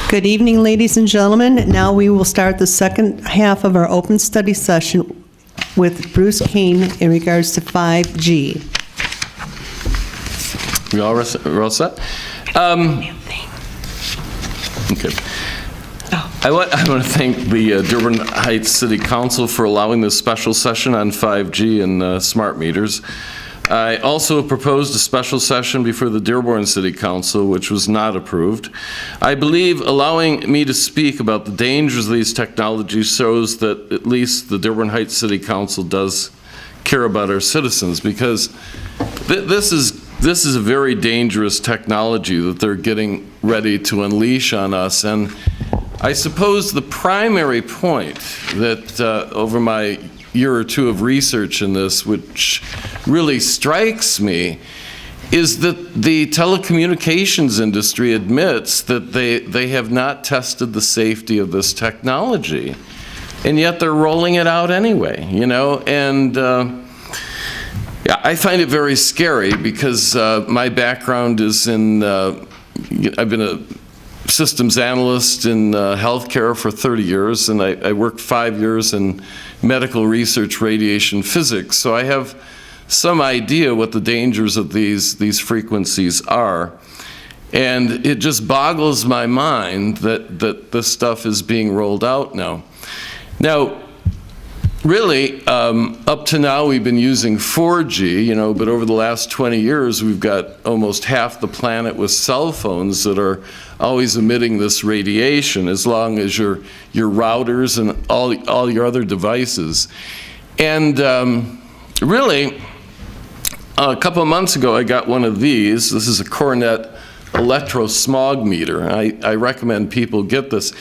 Good evening, ladies and gentlemen. Now we will start the second half of our open study session with Bruce Kane in regards to 5G. We all set? Okay. I want to thank the Dearborn Heights City Council for allowing this special session on 5G and smart meters. I also proposed a special session before the Dearborn City Council, which was not approved. I believe allowing me to speak about the dangers of these technologies shows that at least the Dearborn Heights City Council does care about our citizens, because this is a very dangerous technology that they're getting ready to unleash on us. And I suppose the primary point that over my year or two of research in this, which really strikes me, is that the telecommunications industry admits that they have not tested the safety of this technology, and yet they're rolling it out anyway, you know. And yeah, I find it very scary, because my background is in, I've been a systems analyst in healthcare for 30 years, and I worked 5 years in medical research radiation physics, so I have some idea what the dangers of these frequencies are. And it just boggles my mind that this stuff is being rolled out now. Now, really, up to now we've been using 4G, you know, but over the last 20 years we've got almost half the planet with cell phones that are always emitting this radiation, as long as your routers and all your other devices. And really, a couple of months ago I got one of these. This is a Coronet electro-smog meter. I recommend people get this.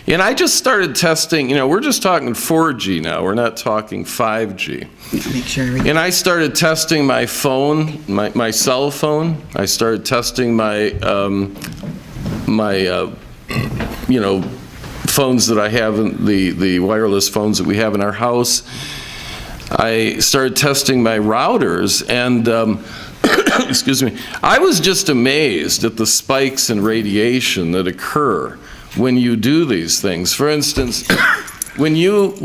And I just started testing, you know, we're just talking 4G now, we're not talking 5G. Make sure and I started testing my phone, my cell phone. I started testing my, you know, phones that I have, the wireless phones that we have in our house. I started testing my routers, and excuse me, I was just amazed at the spikes in radiation that occur when you do these things. For instance, when you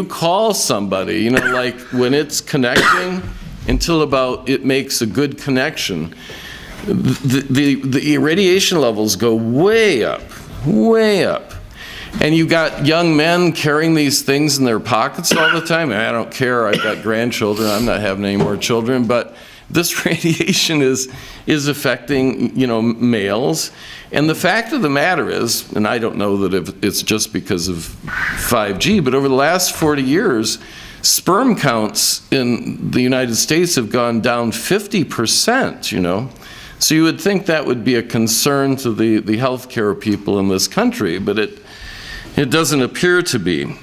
call somebody, you know, like when it's connecting until about it makes a good connection, the radiation levels go way up, way up. And you got young men carrying these things in their pockets all the time. I don't care, I've got grandchildren, I'm not having any more children, but this radiation is affecting, you know, males. And the fact of the matter is, and I don't know that it's just because of 5G, but over the last 40 years, sperm counts in the United States have gone down 50%, you know. So you would think that would be a concern to the healthcare people in this country, but it doesn't appear to be.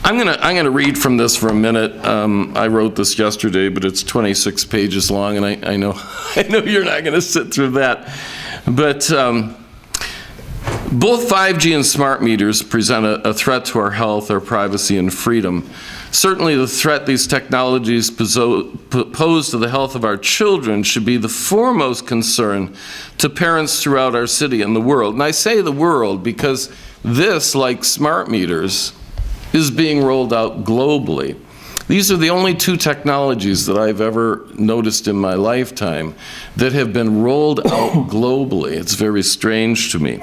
I'm gonna read from this for a minute. I wrote this yesterday, but it's 26 pages long, and I know you're not gonna sit through that. But both 5G and smart meters present a threat to our health, our privacy, and freedom. Certainly the threat these technologies pose to the health of our children should be the foremost concern to parents throughout our city and the world. And I say the world because this, like smart meters, is being rolled out globally. These are the only two technologies that I've ever noticed in my lifetime that have been rolled out globally. It's very strange to me.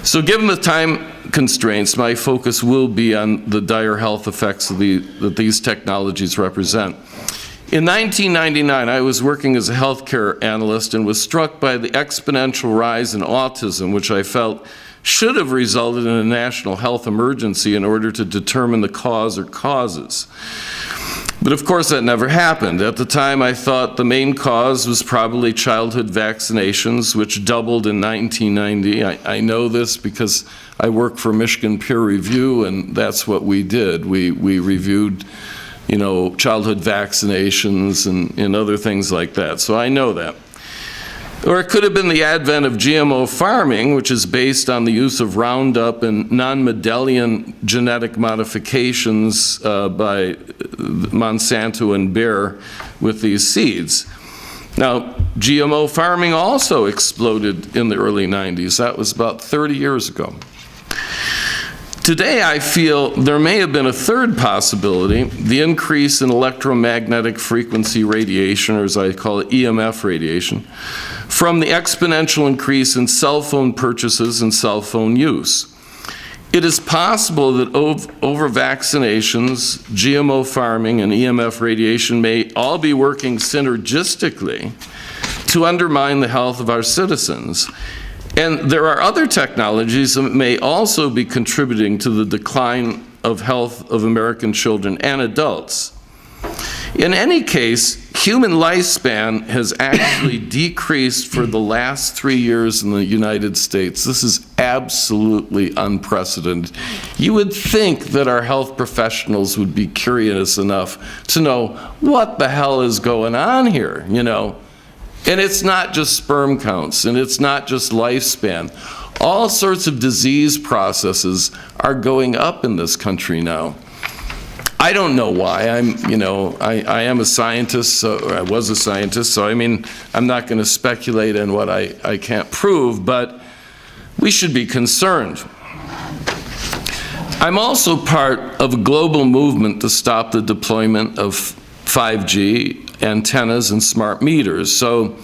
So given the time constraints, my focus will be on the dire health effects that these technologies represent. In 1999, I was working as a healthcare analyst and was struck by the exponential rise in autism, which I felt should have resulted in a national health emergency in order to determine the cause or causes. But of course that never happened. At the time I thought the main cause was probably childhood vaccinations, which doubled in 1990. I know this because I work for Michigan Peer Review, and that's what we did. We reviewed, you know, childhood vaccinations and other things like that, so I know that. Or it could have been the advent of GMO farming, which is based on the use of Roundup and non-Mendelian genetic modifications by Monsanto and Bayer with these seeds. Now, GMO farming also exploded in the early 90s. That was about 30 years ago. Today, I feel there may have been a third possibility, the increase in electromagnetic frequency radiation, or as I call it, EMF radiation, from the exponential increase in cell phone purchases and cell phone use. It is possible that over vaccinations, GMO farming, and EMF radiation may all be working synergistically to undermine the health of our citizens. And there are other technologies that may also be contributing to the decline of health of American children and adults. In any case, human lifespan has actually decreased for the last 3 years in the United States. This is absolutely unprecedented. You would think that our health professionals would be curious enough to know what the hell is going on here, you know? And it's not just sperm counts, and it's not just lifespan. All sorts of disease processes are going up in this country now. I don't know why. I am a scientist, or I was a scientist, so I mean, I'm not going to speculate on what I can't prove, but we should be concerned. I'm also part of a global movement to stop the deployment of 5G antennas and smart meters. So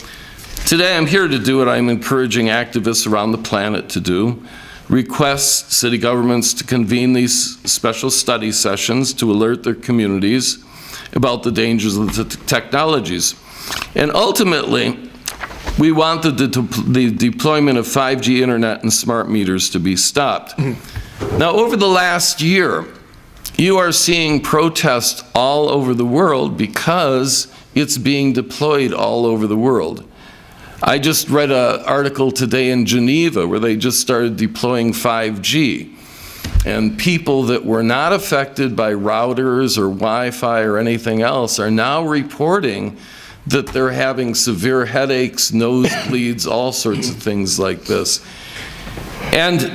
today I'm here to do what I'm encouraging activists around the planet to do: request city governments to convene these special study sessions to alert their communities about the dangers of the technologies. And ultimately, we want the deployment of 5G internet and smart meters to be stopped. Now, over the last year, you are seeing protests all over the world because it's being deployed all over the world. I just read an article today in Geneva where they just started deploying 5G. And people that were not affected by routers or Wi-Fi or anything else are now reporting that they're having severe headaches, nosebleeds, all sorts of things like this. And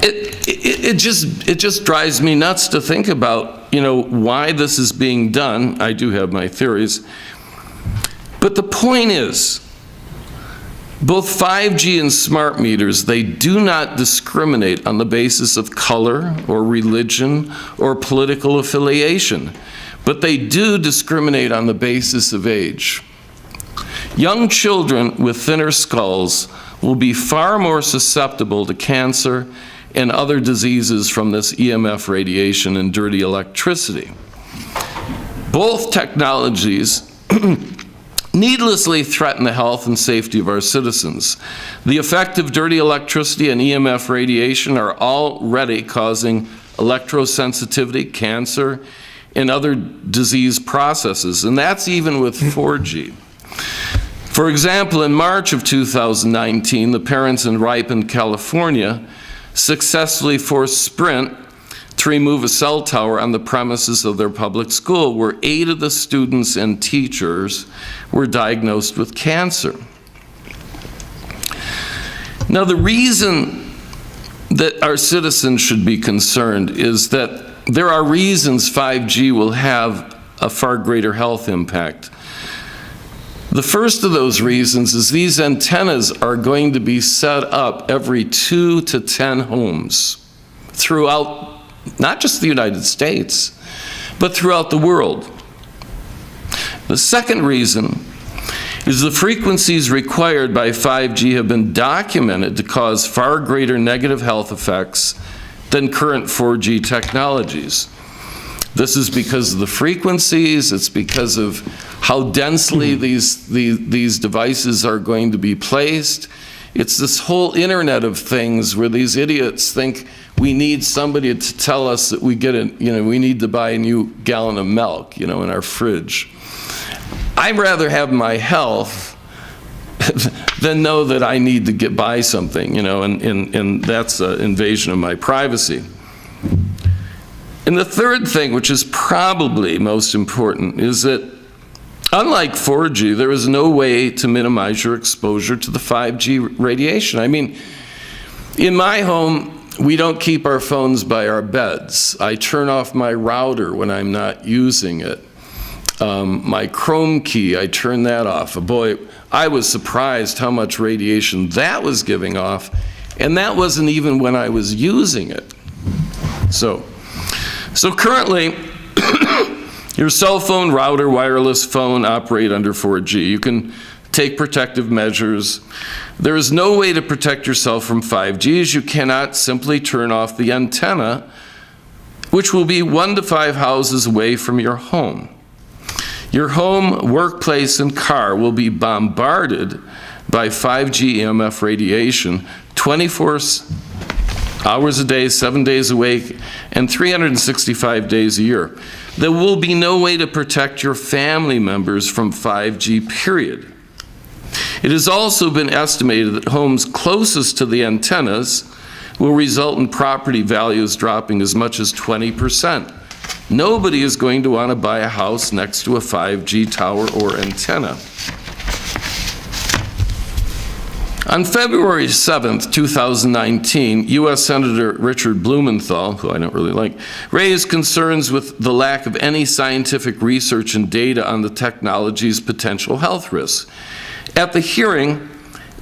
it just drives me nuts to think about, you know, why this is being done. I do have my theories. But the point is, both 5G and smart meters, they do not discriminate on the basis of color or religion or political affiliation, but they do discriminate on the basis of age. Young children with thinner skulls will be far more susceptible to cancer and other diseases from this EMF radiation and dirty electricity. Both technologies needlessly threaten the health and safety of our citizens. The effect of dirty electricity and EMF radiation are already causing electrosensitivity, cancer, and other disease processes, and that's even with 4G. For example, in March of 2019, the parents in Ripon, California, successfully forced Sprint to remove a cell tower on the premises of their public school, where 8 of the students and teachers were diagnosed with cancer. Now, the reason that our citizens should be concerned is that there are reasons 5G will have a far greater health impact. The first of those reasons is these antennas are going to be set up every 2 to 10 homes throughout not just the United States, but throughout the world. The second reason is the frequencies required by 5G have been documented to cause far greater negative health effects than current 4G technologies. This is because of the frequencies, it's because of how densely these devices are going to be placed. It's this whole Internet of Things where these idiots think we need somebody to tell us that we need to buy a new gallon of milk, in our fridge. I'd rather have my health than know that I need to buy something, and that's an invasion of my privacy. And the third thing, which is probably most important, is that unlike 4G, there is no way to minimize your exposure to the 5G radiation. I mean, in my home, we don't keep our phones by our beds. I turn off my router when I'm not using it. my Chrome key, I turned that off. Boy, I was surprised how much radiation that was giving off, and that wasn't even when I was using it. So currently, your cell phone, router, wireless phone operate under 4G. You can take protective measures. There is no way to protect yourself from 5G, as you cannot simply turn off the antenna, which will be 1 to 5 houses away from your home. Your home, workplace, and car will be bombarded by 5G EMF radiation 24 hours a day, 7 days a week, and 365 days a year. There will be no way to protect your family members from 5G, period. It has also been estimated that homes closest to the antennas will result in property values dropping as much as 20%. Nobody is going to want to buy a house next to a 5G tower or antenna. On February 7th, 2019, U.S. Senator Richard Blumenthal, who I don't really like, raised concerns with the lack of any scientific research and data on the technology's potential health risks. At the hearing,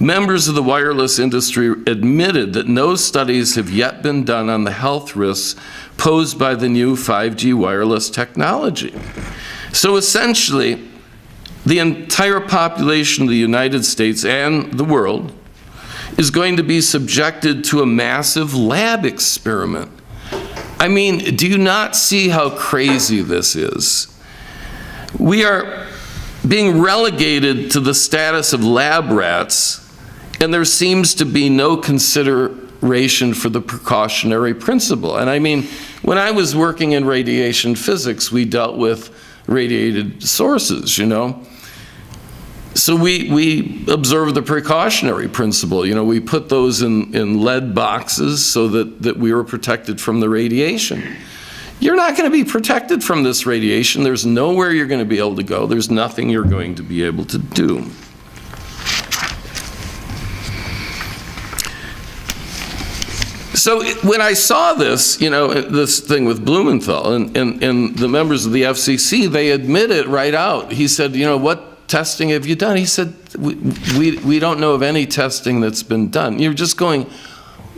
members of the wireless industry admitted that no studies have yet been done on the health risks posed by the new 5G wireless technology. So essentially, the entire population of the United States and the world is going to be subjected to a massive lab experiment. I mean, do you not see how crazy this is? We are being relegated to the status of lab rats, and there seems to be no consideration for the precautionary principle. And I mean, when I was working in radiation physics, we dealt with radiated sources, you know. So we observe the precautionary principle. You know, we put those in lead boxes so that we were protected from the radiation. You're not going to be protected from this radiation. There's nowhere you're going to be able to go. There's nothing you're going to be able to do. So when I saw this, you know, this thing with Blumenthal and the members of the FCC, they admit it right out. He said, you know, what testing have you done? He said, we don't know of any testing that's been done. You're just going,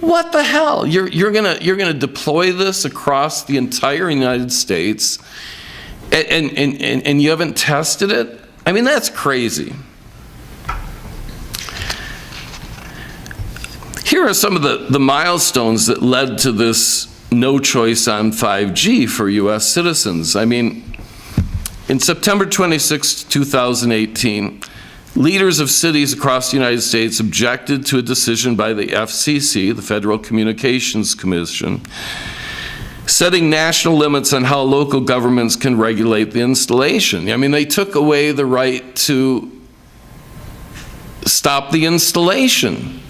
what the hell? You're gonna deploy this across the entire United States, and you haven't tested it? I mean, that's crazy. Here are some of the milestones that led to this no choice on 5G for U.S. citizens. I mean, in September 26, 2018, leaders of cities across the United States objected to a decision by the FCC, the Federal Communications Commission, setting national limits on how local governments can regulate the installation. I mean, they took away the right to stop the installation.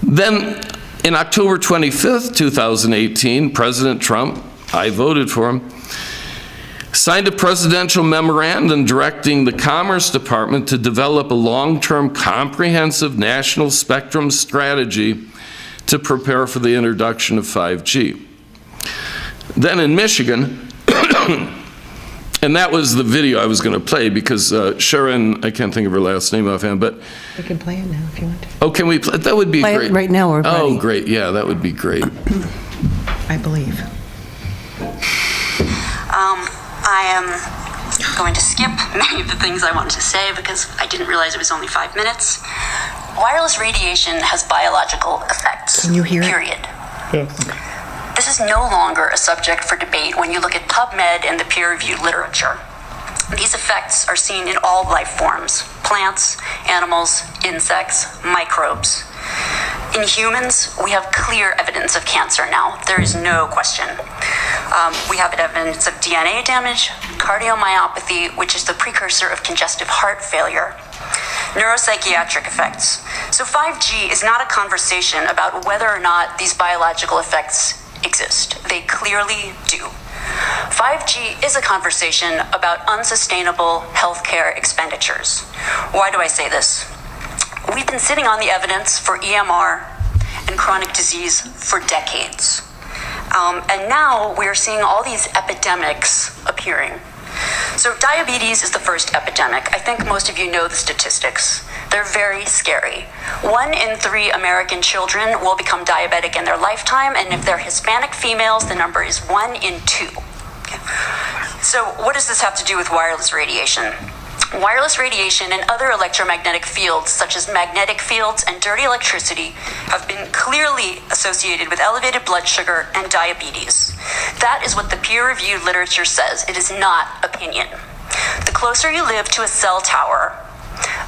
Then, in October 25th, 2018, President Trump, I voted for him, signed a presidential memorandum directing the Commerce Department to develop a long-term comprehensive national spectrum strategy to prepare for the introduction of 5G. Then in Michigan, and that was the video I was going to play because Sharon, I can't think of her last name offhand, but... We can play it now if you want to. Oh, can we play? That would be Play great. it right now, we're ready. Oh, great. Yeah, that would be great. I believe. I am going to skip many of the things I wanted to say because I didn't realize it was only 5 minutes. Wireless radiation has biological effects. Can you hear it? Period. This is no longer a subject for debate when you look at PubMed and the peer-reviewed literature. These effects are seen in all life forms: plants, animals, insects, microbes. In humans, we have clear evidence of cancer now. There is no question. We have evidence of DNA damage, cardiomyopathy, which is the precursor of congestive heart failure, neuropsychiatric effects. So 5G is not a conversation about whether or not these biological effects exist. They clearly do. 5G is a conversation about unsustainable healthcare expenditures. Why do I say this? We've been sitting on the evidence for EMR and chronic disease for decades. And now we're seeing all these epidemics appearing. So diabetes is the first epidemic. I think most of you know the statistics. They're very scary. 1 in 3 American children will become diabetic in their lifetime, and if they're Hispanic females, the number is 1 in 2. Okay. So what does this have to do with wireless radiation? Wireless radiation and other electromagnetic fields, such as magnetic fields and dirty electricity, have been clearly associated with elevated blood sugar and diabetes. That is what the peer-reviewed literature says. It is not opinion. The closer you live to a cell tower,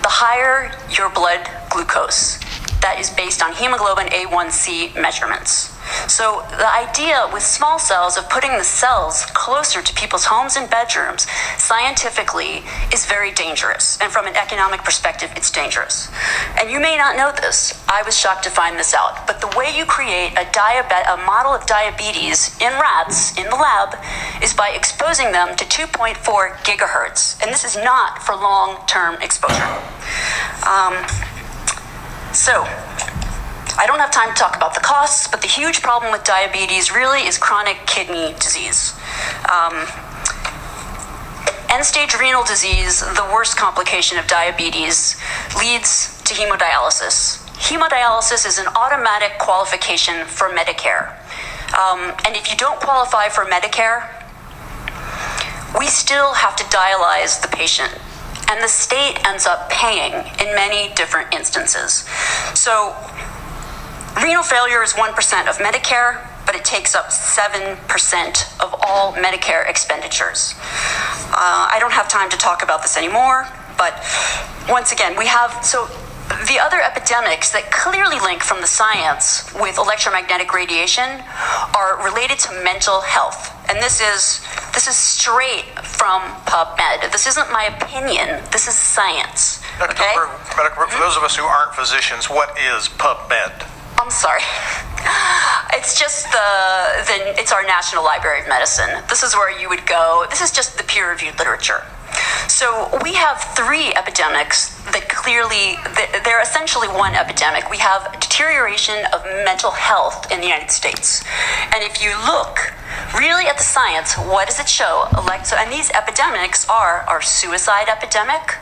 the higher your blood glucose. That is based on hemoglobin A1C measurements. So the idea with small cells of putting the cells closer to people's homes and bedrooms scientifically is very dangerous. And from an economic perspective, it's dangerous. And you may not know this. I was shocked to find this out. But the way you create a model of diabetes in rats in the lab is by exposing them to 2.4 gigahertz. And this is not for long-term exposure. So I don't have time to talk about the costs, but the huge problem with diabetes really is chronic kidney disease. End-stage renal disease, the worst complication of diabetes, leads to hemodialysis. Hemodialysis is an automatic qualification for Medicare. And if you don't qualify for Medicare, we still have to dialyze the patient. And the state ends up paying in many different instances. So renal failure is 1% of Medicare, but it takes up 7% of all Medicare expenditures. I don't have time to talk about this anymore, but once again, so the other epidemics that clearly link from the science with electromagnetic radiation are related to mental health. And this is straight from PubMed. This isn't my opinion. This is science. Okay? For those of us who aren't physicians, what is PubMed? I'm sorry. It's just it's our National Library of Medicine. This is where you would go. This is just the peer-reviewed literature. So we have 3 epidemics that clearly, they're essentially one epidemic. We have deterioration of mental health in the United States. And if you look really at the science, what does it show? And these epidemics are our suicide epidemic,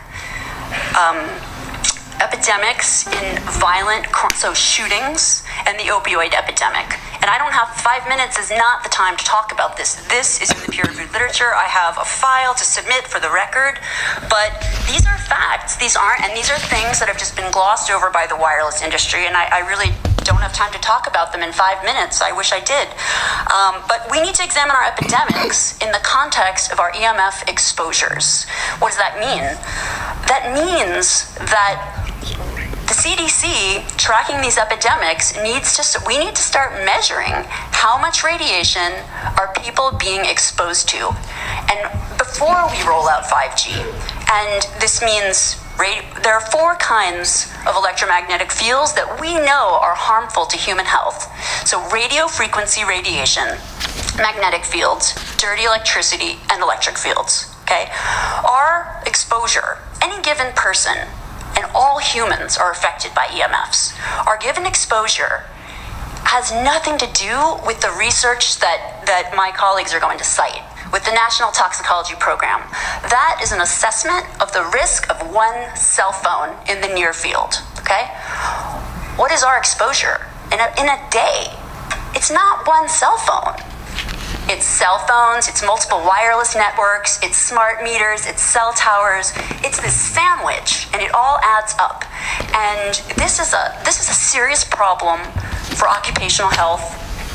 epidemics in violent, shootings, and the opioid epidemic. And I don't have 5 minutes is not the time to talk about this. This is in the peer-reviewed literature. I have a file to submit for the record, but these are facts. These are things that have just been glossed over by the wireless industry, and I really don't have time to talk about them in 5 minutes. I wish I did. But we need to examine our epidemics in the context of our EMF exposures. What does that mean? That means that the CDC, tracking these epidemics, we need to start measuring how much radiation are people being exposed to. And before we roll out 5G, and this means there are 4 kinds of electromagnetic fields that we know are harmful to human health. So radio frequency radiation, magnetic fields, dirty electricity, and electric fields. Okay? Our exposure, any given person, and all humans are affected by EMFs. Our given exposure has nothing to do with the research that my colleagues are going to cite, with the National Toxicology Program. That is an assessment of the risk of 1 cell phone in the near field, okay? What is our exposure in a day? It's not 1 cell phone. It's cell phones, it's multiple wireless networks, it's smart meters, it's cell towers. It's this sandwich, and it all adds up. And this is a serious problem for occupational health,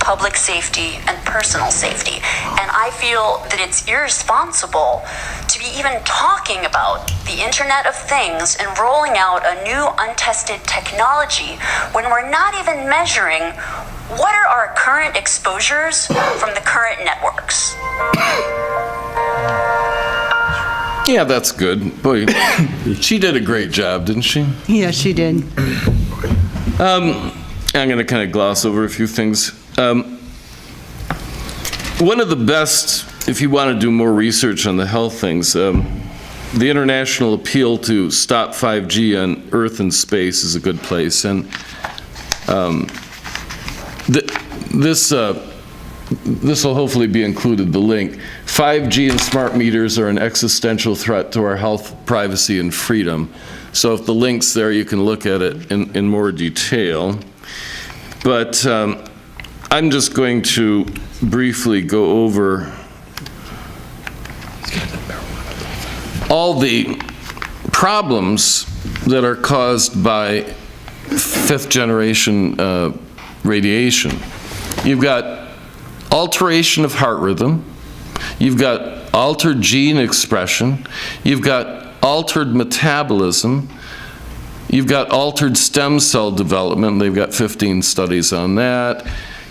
public safety, and personal safety. And I feel that it's irresponsible to be even talking about the Internet of Things and rolling out a new untested technology when we're not even measuring what are our current exposures from the current networks. Yeah, that's good. Boy, she did a great job, didn't she? Yeah, she did. I'm going to kind of gloss over a few things. One of the best, if you want to do more research on the health things, the international appeal to stop 5G on Earth and space is a good place. And this this will hopefully be included, the link. 5G and smart meters are an existential threat to our health, privacy, and freedom. So if the link's there, you can look at it in more detail. But I'm just going to briefly go over all the problems that are caused by fifth generation radiation. You've got alteration of heart rhythm, you've got altered gene expression, you've got altered metabolism, you've got altered stem cell development, they've got 15 studies on that.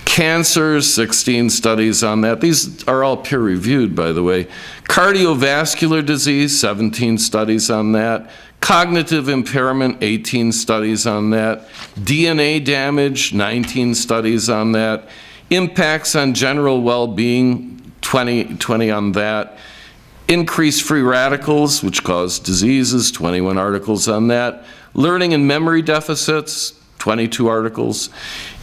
Cancers, 16 studies on that. These are all peer-reviewed, by the way. Cardiovascular disease, 17 studies on that. Cognitive impairment, 18 studies on that. DNA damage, 19 studies on that. Impacts on general well-being, 20 on that. Increased free radicals, which cause diseases, 21 articles on that. Learning and memory deficits, 22 articles.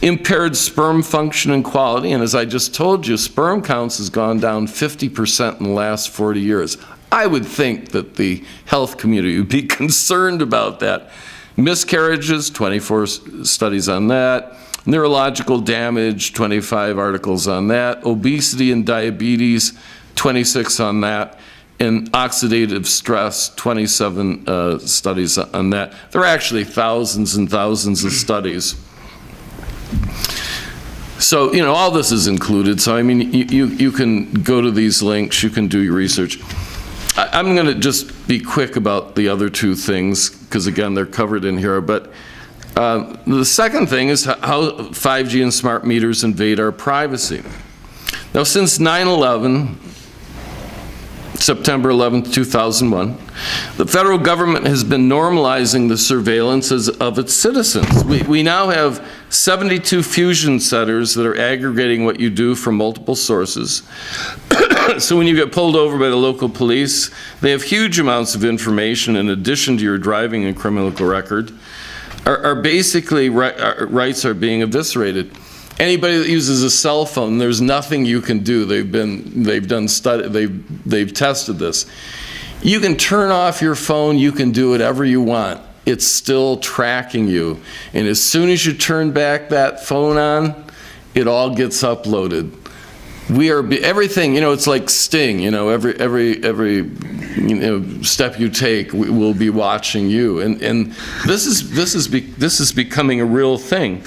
Impaired sperm function and quality, and as I just told you, sperm counts has gone down 50% in the last 40 years. I would think that the health community would be concerned about that. Miscarriages, 24 studies on that. Neurological damage, 25 articles on that. Obesity and diabetes, 26 on that. And oxidative stress, 27 studies on that. There are actually thousands and thousands of studies. So, you know, all this is included. So, I mean, you can go to these links, you can do your research. I'm going to just be quick about the other two things, because again, they're covered in here. But the second thing is how 5G and smart meters invade our privacy. Now, since 9/11, September 11th, 2001, the federal government has been normalizing the surveillance of its citizens. We now have 72 fusion centers that are aggregating what you do from multiple sources. So when you get pulled over by the local police, they have huge amounts of information in addition to your driving and criminal record. Are basically rights are being eviscerated. Anybody that uses a cell phone, there's nothing you can do. They've tested this. You can turn off your phone, you can do whatever you want. It's still tracking you. And as soon as you turn back that phone on, it all gets uploaded. Everything, you know, it's like Sting, you know, every step you take, we'll be watching you. And this is becoming a real thing.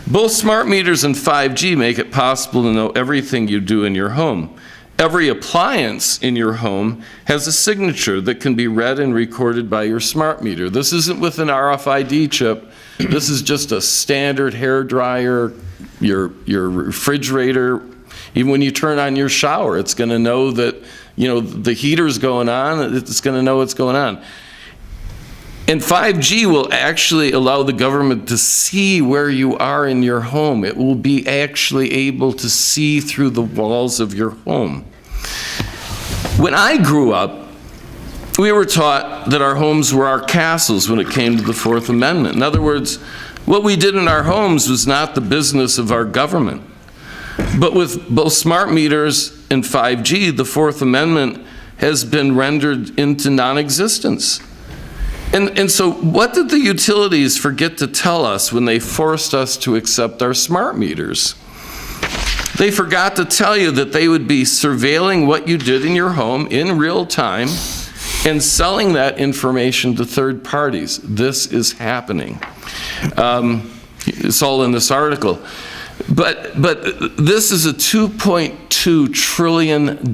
Both smart meters and 5G make it possible to know everything you do in your home. Every appliance in your home has a signature that can be read and recorded by your smart meter. This isn't with an RFID chip. This is just a standard hair dryer, your refrigerator. Even when you turn on your shower, it's going to know that, you know, the heater's going on. It's going to know what's going on. And 5G will actually allow the government to see where you are in your home. It will be actually able to see through the walls of your home. When I grew up, we were taught that our homes were our castles when it came to the Fourth Amendment. In other words, what we did in our homes was not the business of our government. But with both smart meters and 5G, the Fourth Amendment has been rendered into non-existence. And so what did the utilities forget to tell us when they forced us to accept our smart meters? They forgot to tell you that they would be surveilling what you did in your home in real time and selling that information to third parties. This is happening. It's all in this article. But this is a $2.2 trillion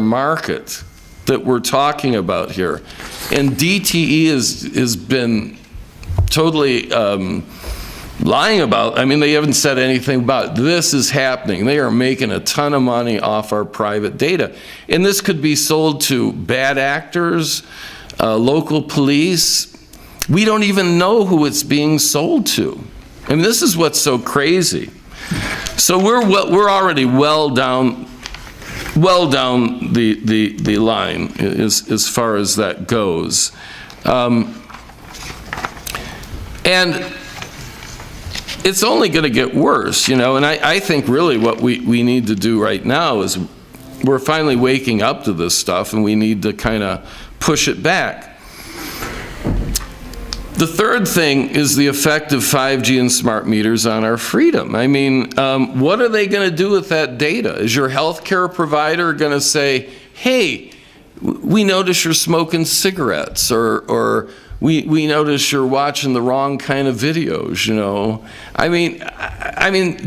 market that we're talking about here. And DTE has been totally lying about. I mean, they haven't said anything about it. This is happening. They are making a ton of money off our private data. And this could be sold to bad actors, local police. We don't even know who it's being sold to. I mean, this is what's so crazy. So we're already well down the line as far as that goes. And it's only going to get worse, you know, and I think really what we need to do right now is we're finally waking up to this stuff, and we need to kind of push it back. The third thing is the effect of 5G and smart meters on our freedom. I mean, what are they going to do with that data? Is your healthcare provider going to say, hey, we notice you're smoking cigarettes, or we notice you're watching the wrong kind of videos, you know? I mean,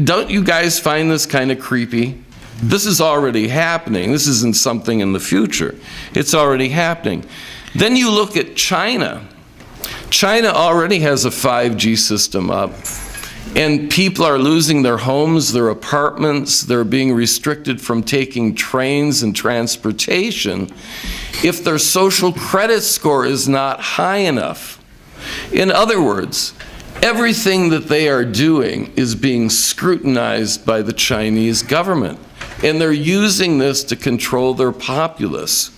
don't you guys find this kind of creepy? This is already happening. This isn't something in the future. It's already happening. Then you look at China. China already has a 5G system up, and people are losing their homes, their apartments. They're being restricted from taking trains and transportation if their social credit score is not high enough. In other words, everything that they are doing is being scrutinized by the Chinese government, and they're using this to control their populace.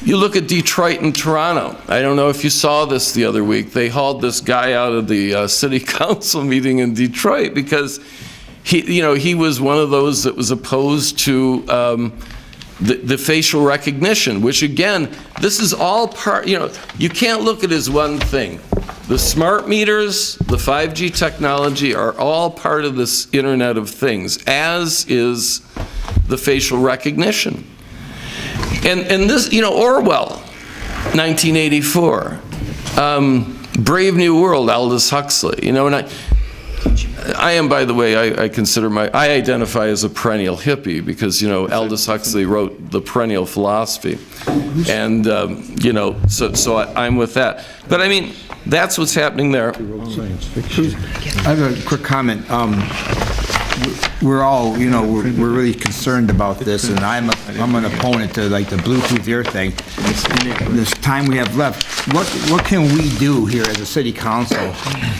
You look at Detroit and Toronto. I don't know if you saw this the other week. They hauled this guy out of the city council meeting in Detroit because he was one of those that was opposed to the facial recognition, which again, this is all part, you can't look at it as one thing. The smart meters, the 5G technology are all part of this Internet of Things, as is the facial recognition. And this, Orwell, 1984, Brave New World, Aldous Huxley, and I am, by the way, I identify as a perennial hippie because, Aldous Huxley wrote The Perennial Philosophy, and, so I'm with that. But I mean, that's what's happening there. I have a quick comment. We're all, we're really concerned about this, and I'm an opponent to like the Bluetooth ear thing. This time we have left, what can we do here as a city council?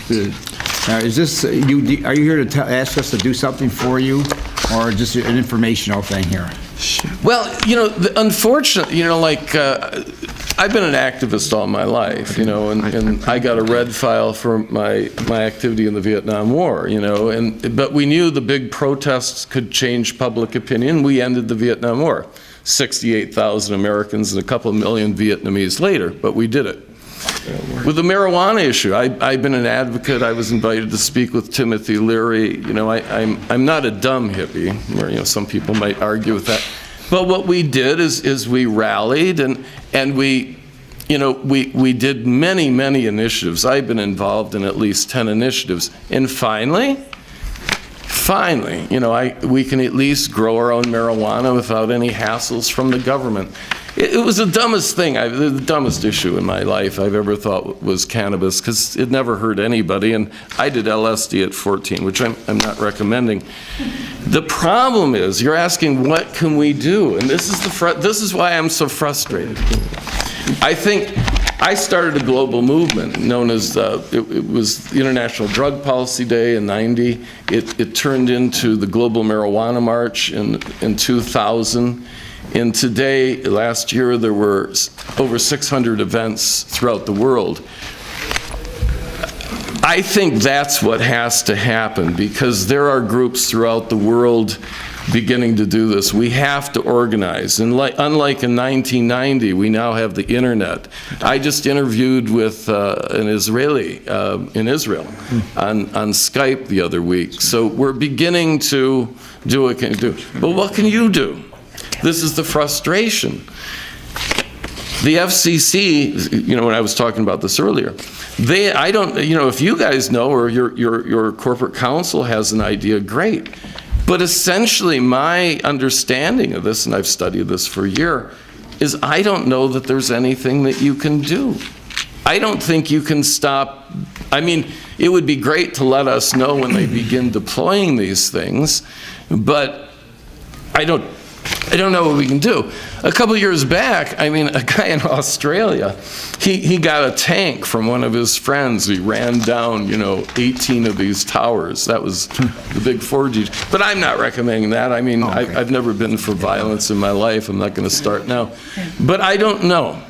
Is this are you here to ask us to do something for you, or just an informational thing here? Well, unfortunately, I've been an activist all my life, and I got a red file for my activity in the Vietnam War, but we knew the big protests could change public opinion. We ended the Vietnam War. 68,000 Americans and a couple of million Vietnamese later, but we did it. With the marijuana issue, I've been an advocate. I was invited to speak with Timothy Leary. I'm not a dumb hippie, or some people might argue with that. But what we did is we rallied and we did many initiatives. I've been involved in at least 10 initiatives, and finally, we can at least grow our own marijuana without any hassles from the government. It was the dumbest thing, the dumbest issue in my life I've ever thought was cannabis, because it never hurt anybody, and I did LSD at 14, which I'm not recommending. The problem is, you're asking, what can we do? And this is why I'm so frustrated. I think I started a global movement known as, it was the International Drug Policy Day in '90. It turned into the Global Marijuana March in 2000. And today, last year, there were over 600 events throughout the world. I think that's what has to happen, because there are groups throughout the world beginning to do this. We have to organize. And unlike in 1990, we now have the internet. I just interviewed with an Israeli in Israel on Skype the other week. So we're beginning to do what can do. But what can you do? This is the frustration. The FCC, when I was talking about this earlier, I don't, if you guys know, or your corporate counsel has an idea, great. But essentially, my understanding of this, and I've studied this for a year, is I don't know that there's anything that you can do. I don't think you can stop. I mean, it would be great to let us know when they begin deploying these things, but I don't know what we can do. A couple of years back, a guy in Australia, he got a tank from one of his friends. He ran down, 18 of these towers. That was the big 4G. But I'm not recommending that. Okay. I've never been for violence in my life. I'm not going to start now. But I don't know.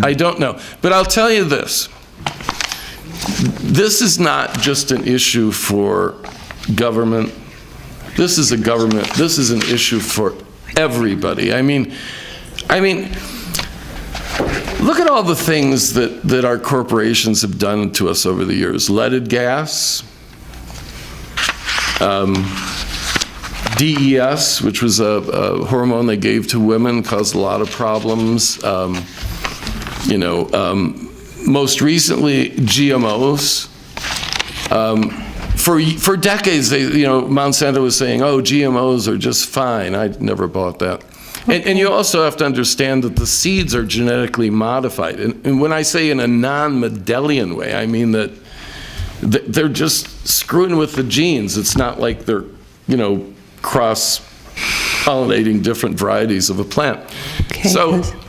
I don't know. But I'll tell you this. this is not just an issue for government. This is an issue for everybody. I mean, look at all the things that our corporations have done to us over the years. Leaded gas, DES, which was a hormone they gave to women, caused a lot of problems. Most recently, GMOs. For decades, Monsanto was saying, "Oh, GMOs are just fine." I never bought that. And you also have to understand that the seeds are genetically modified. And when I say in a non-Mendelian way, I mean that they're just screwing with the genes. It's not like they're, cross-pollinating different varieties of a plant. Okay,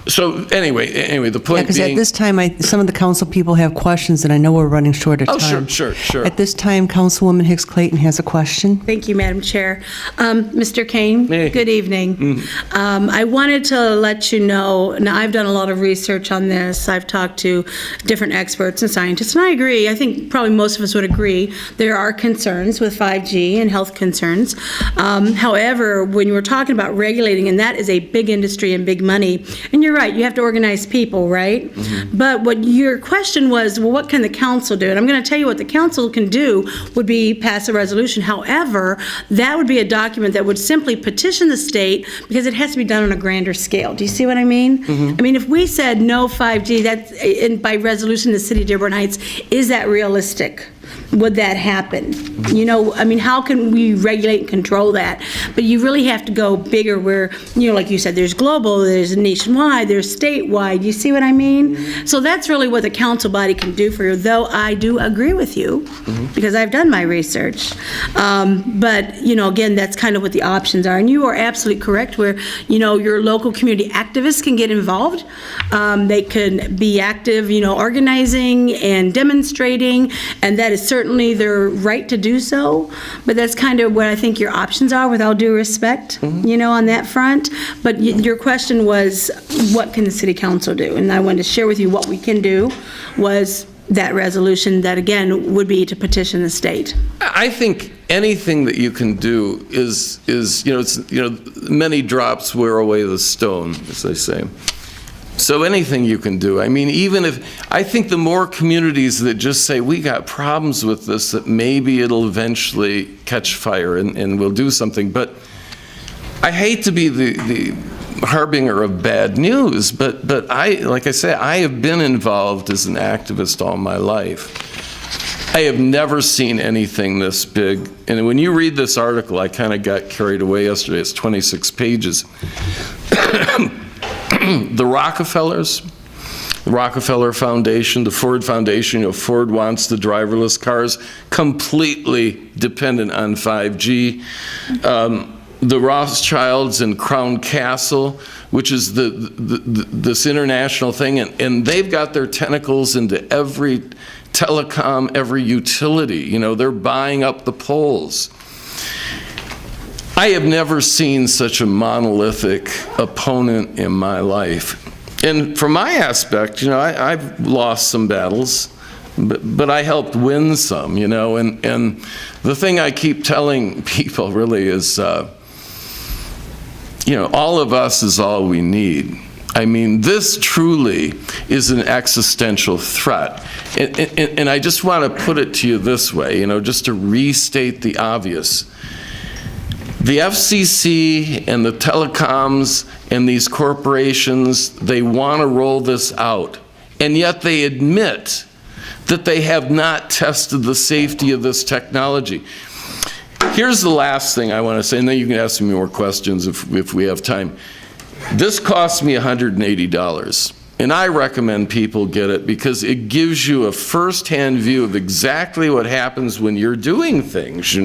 So anyway, the point because being... at this time, some of the council people have questions, and I know we're running short of time. Oh, sure. At this time, Councilwoman Hicks Clayton has a question. Thank you, Madam Chair. Mr. Kane, Hey. good evening. I wanted to let you know, now I've done a lot of research on this. I've talked to different experts and scientists, and I agree. I think probably most of us would agree there are concerns with 5G and health concerns. However, when you were talking about regulating, and that is a big industry and big money, and you're right, you have to organize people, right? But what your question was, well, what can the council do? And I'm going to tell you what the council can do would be pass a resolution. However, that would be a document that would simply petition the state because it has to be done on a grander scale. Do you see what I mean? I mean, if we said no 5G, that's by resolution in the city of Dearborn Heights, is that realistic? Would that happen? How can we regulate and control that? But you really have to go bigger where, like you said, there's global, there's nationwide, there's statewide. You see what I mean? So that's really what the council body can do for you, though I do agree with you because I've done my research. But, again, that's kind of what the options are. And you are absolutely correct where, your local community activists can get involved. They can be active, organizing and demonstrating, and that is certainly their right to do so, but that's kind of what I think your options are, with all due respect, on that front. But your question was, what can the city council do? And I wanted to share with you what we can do was that resolution that, again, would be to petition the state. I think anything that you can do is many drops wear away the stone, as they say. So anything you can do. I mean, I think the more communities that just say, we got problems with this, that maybe it'll eventually catch fire and we'll do something. But I hate to be the harbinger of bad news, but like I say, I have been involved as an activist all my life. I have never seen anything this big. And when you read this article, I kind of got carried away yesterday. It's 26 pages. The Rockefellers, the Rockefeller Foundation, the Ford Foundation, Ford wants the driverless cars, completely dependent on 5G. The Rothschilds and Crown Castle, which is this international thing, and they've got their tentacles into every telecom, every utility. They're buying up the poles. I have never seen such a monolithic opponent in my life. And from my aspect, I've lost some battles, but I helped win some, and the thing I keep telling people really is, all of us is all we need. I mean, this truly is an existential threat. And I just want to put it to you this way, just to restate the obvious. The FCC and the telecoms and these corporations, they want to roll this out, and yet they admit that they have not tested the safety of this technology. Here's the last thing I want to say, and then you can ask me more questions if we have time. This cost me $180, and I recommend people get it because it gives you a first-hand view of exactly what happens when you're doing things,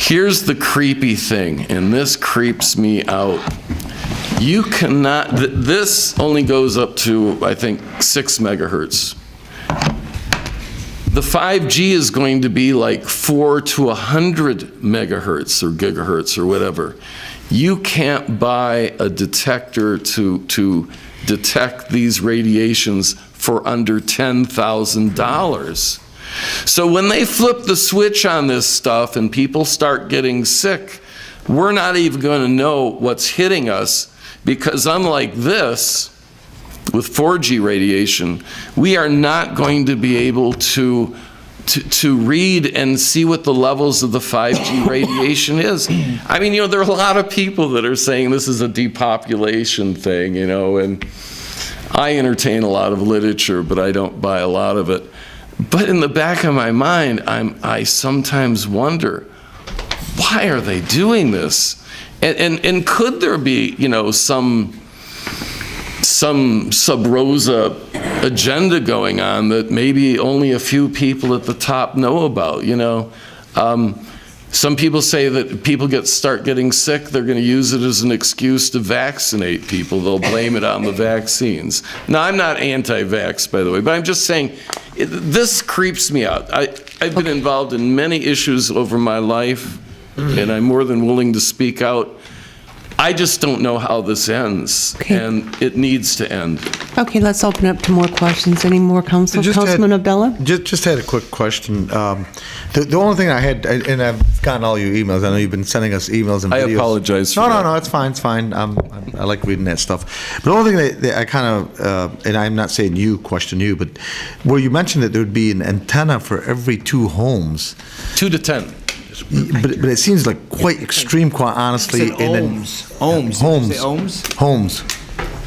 Here's the creepy thing, and this creeps me out. You cannot, this only goes up to, I think, 6 megahertz. The 5G is going to be like 4 to 100 megahertz or gigahertz or whatever. You can't buy a detector to detect these radiations for under $10,000. So when they flip the switch on this stuff and people start getting sick, we're not even going to know what's hitting us, because unlike this, with 4G radiation, we are not going to be able to read and see what the levels of the 5G radiation is. I mean, there are a lot of people that are saying this is a depopulation thing, and I entertain a lot of literature, but I don't buy a lot of it. But in the back of my mind, I sometimes wonder, why are they doing this? And could there be, some sub rosa agenda going on that maybe only a few people at the top know about, Some people say that people start getting sick, they're going to use it as an excuse to vaccinate people. They'll blame it on the vaccines. Now, I'm not anti-vax, by the way, but I'm just saying, this creeps me out. I've been involved in many issues over my life, and I'm more than willing to speak out. I just don't know how this ends, and it needs to end. Okay, let's open up to more questions. Any more, Councilman Abdullah? Just had a quick question. The only thing I had, and I've gotten all your emails. I know you've been sending us emails and videos. I apologize for that. No, it's fine, it's fine. I like reading that stuff. But the only thing that I kind of, and I'm not saying question you, but where you mentioned that there would be an antenna for every 2 homes. 2 to 10. But it seems like quite extreme, quite honestly. Homes.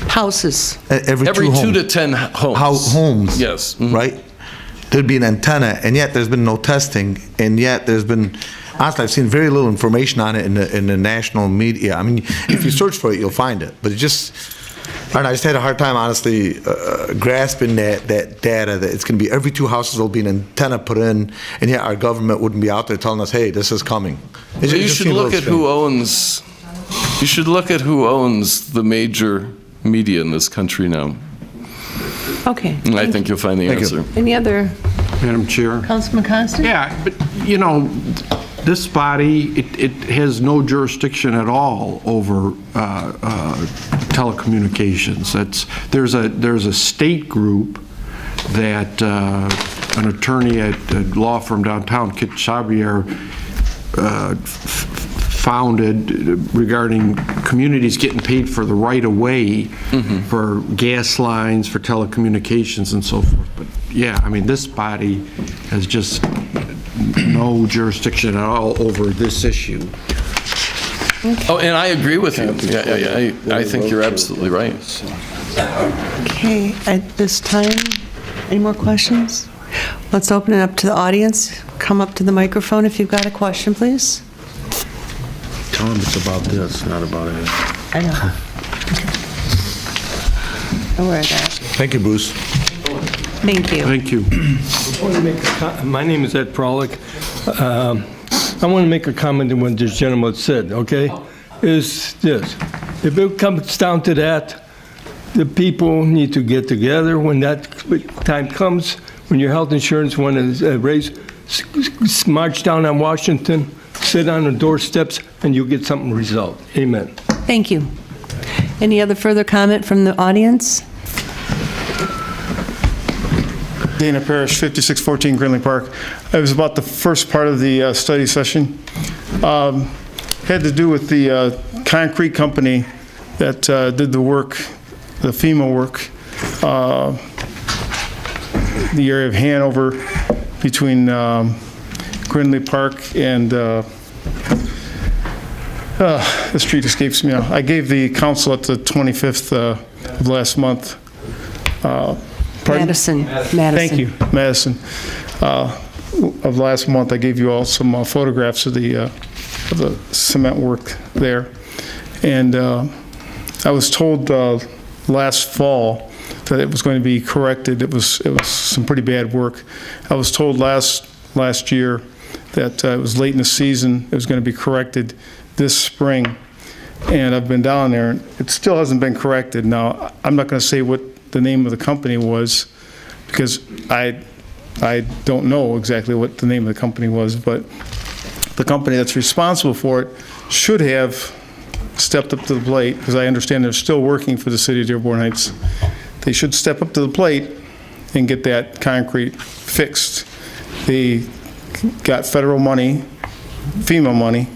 Houses. Every 2 2 to 10 homes. Homes. Yes. Right? There'd be an antenna, and yet there's been no testing, and yet there's been, honestly, I've seen very little information on it in the national media. I mean, if you search for it, you'll find it. But it just, I don't know, I just had a hard time, honestly, grasping that data, that it's going to be every 2 houses will be an antenna put in, and yet our government wouldn't be out there telling us, hey, this is coming. You should look at who owns the major media in this country now. Okay. And I think you'll find the answer. Any other? Madam Chair? Councilman Constant? Yeah, but, this body, it has no jurisdiction at all over telecommunications. There's a state group that an attorney at a law firm downtown, Kit Chabier, founded regarding communities getting paid for the right-of-way for gas lines, for telecommunications and so forth. But yeah, I mean, this body has just no jurisdiction at all over this issue. Oh, and I agree with you. Yeah, I think you're absolutely right. Okay, at this time, any more questions? Let's open it up to the audience. Come up to the microphone if you've got a question, please. Tell them it's about this, not about it. I know. Don't worry about it. Thank you, Bruce. Thank you. Thank you. My name is Ed Prolick. I want to make a comment on what this gentleman said, okay? Is this, if it comes down to that, the people need to get together when that time comes, when your health insurance want to raise, march down on Washington, sit on the doorsteps, and you'll get something resolved. Amen. Thank you. Any other further comment from the audience? Dana Parrish, 5614 Grinley Park. It was about the first part of the study session. Had to do with the concrete company that did the work, the FEMA work, the area of Hanover between Grinley Park and the street escapes me now. I gave the council at the 25th of last month. Madison. Thank you, Madison. Of last month, I gave you all some photographs of the cement work there, and I was told last fall that it was going to be corrected. It was some pretty bad work. I was told last year that it was late in the season. It was going to be corrected this spring, and I've been down there, and it still hasn't been corrected. Now, I'm not going to say what the name of the company was, because I don't know exactly what the name of the company was, but the company that's responsible for it should have stepped up to the plate, because I understand they're still working for the city of Dearborn Heights. They should step up to the plate and get that concrete fixed. They got federal money, FEMA money,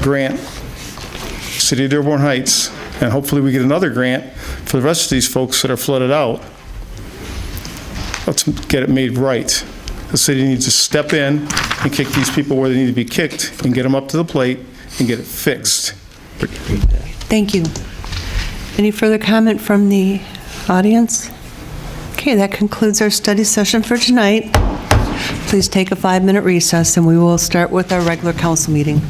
grant, City of Dearborn Heights, and hopefully we get another grant for the rest of these folks that are flooded out. Let's get it made right. The city needs to step in and kick these people where they need to be kicked and get them up to the plate and get it fixed. Thank you. Any further comment from the audience? Okay, that concludes our study session for tonight. Please take a 5-minute recess, and we will start with our regular council meeting.